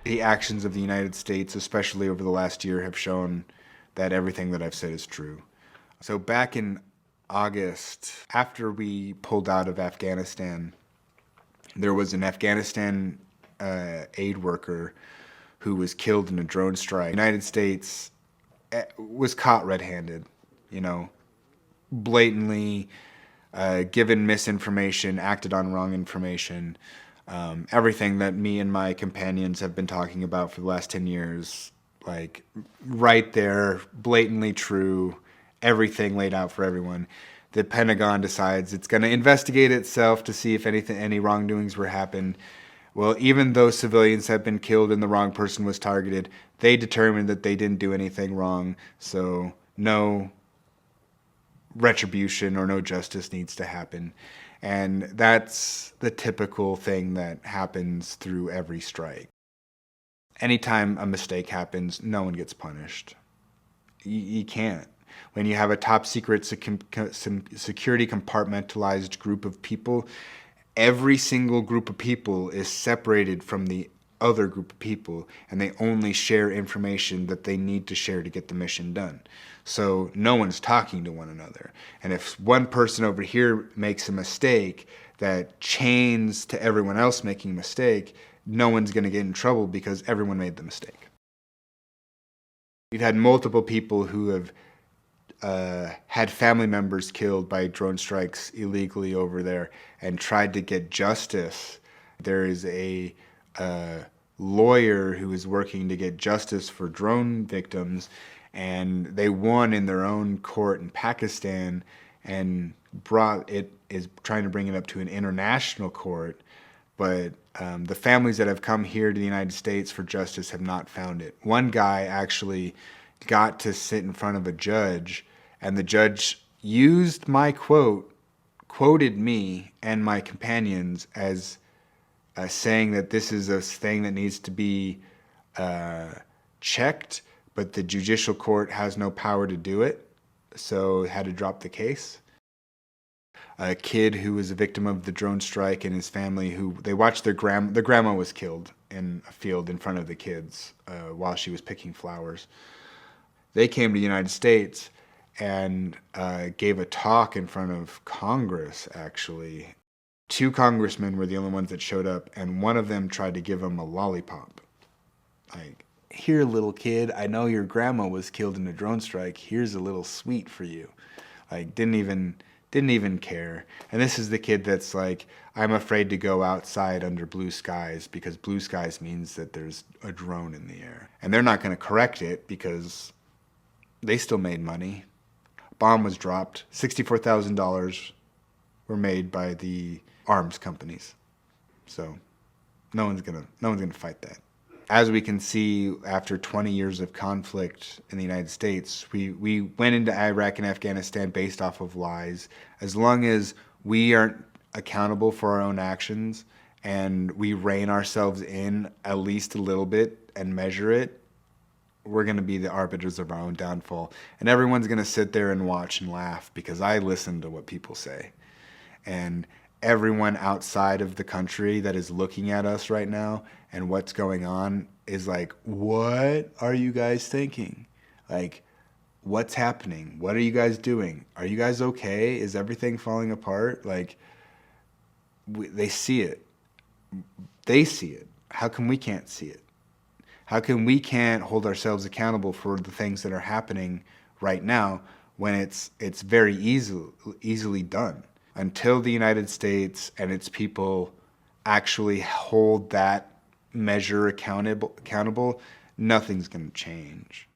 The actions of the United States, especially over the last year, have shown that everything that I've said is true. So back in August, after we pulled out of Afghanistan, there was an Afghanistan aid worker who was killed in a drone strike. The United States was caught red-handed, you know, blatantly given misinformation, acted on wrong information. Everything that me and my companions have been talking about for the last 10 years, like right there, blatantly true, everything laid out for everyone. The Pentagon decides it's going to investigate itself to see if any wrongdoings were happened. Well, even though civilians have been killed and the wrong person was targeted, they determined that they didn't do anything wrong, so no retribution or no justice needs to happen. And that's the typical thing that happens through every strike. Anytime a mistake happens, no one gets punished. You can't. When you have a top secret security compartmentalized group of people, every single group of people is separated from the other group of people, and they only share information that they need to share to get the mission done. So no one's talking to one another. And if one person over here makes a mistake that chains to everyone else making a mistake, no one's going to get in trouble because everyone made the mistake. We've had multiple people who have had family members killed by drone strikes illegally over there and tried to get justice. There is a lawyer who is working to get justice for drone victims, and they won in their own court in Pakistan and is trying to bring it up to an international court, but the families that have come here to the United States for justice have not found it. One guy actually got to sit in front of a judge, and the judge used my quoted me and my companions as saying that this is a thing that needs to be checked, but the judicial court has no power to do it, so had to drop the case. A kid who was a victim of the drone strike and his family, who they watched their grandma was killed in a field in front of the kids while she was picking flowers. They came to the United States and gave a talk in front of Congress, actually. 2 congressmen were the only ones that showed up, and one of them tried to give him a lollipop. Like, here, little kid, I know your grandma was killed in a drone strike. Here's a little sweet for you. Like, didn't even care. And this is the kid that's like, I'm afraid to go outside under blue skies because blue skies means that there's a drone in the air. And they're not going to correct it because they still made money. Bomb was dropped. $64,000 were made by the arms companies. So no one's gonna fight that. As we can see, after 20 years of conflict in the United States, we went into Iraq and Afghanistan based off of lies. As long as we aren't accountable for our own actions and we rein ourselves in at least a little bit and measure it, we're going to be the arbiters of our own downfall. And everyone's going to sit there and watch and laugh because I listen to what people say. And everyone outside of the country that is looking at us right now and what's going on is like, what are you guys thinking? Like, what's happening? What are you guys doing? Are you guys okay? Is everything falling apart? Like, they see it. They see it. How come we can't see it? How come we can't hold ourselves accountable for the things that are happening right now when it's very easily done? Until the United States and its people actually hold that measure accountable, nothing's going to change.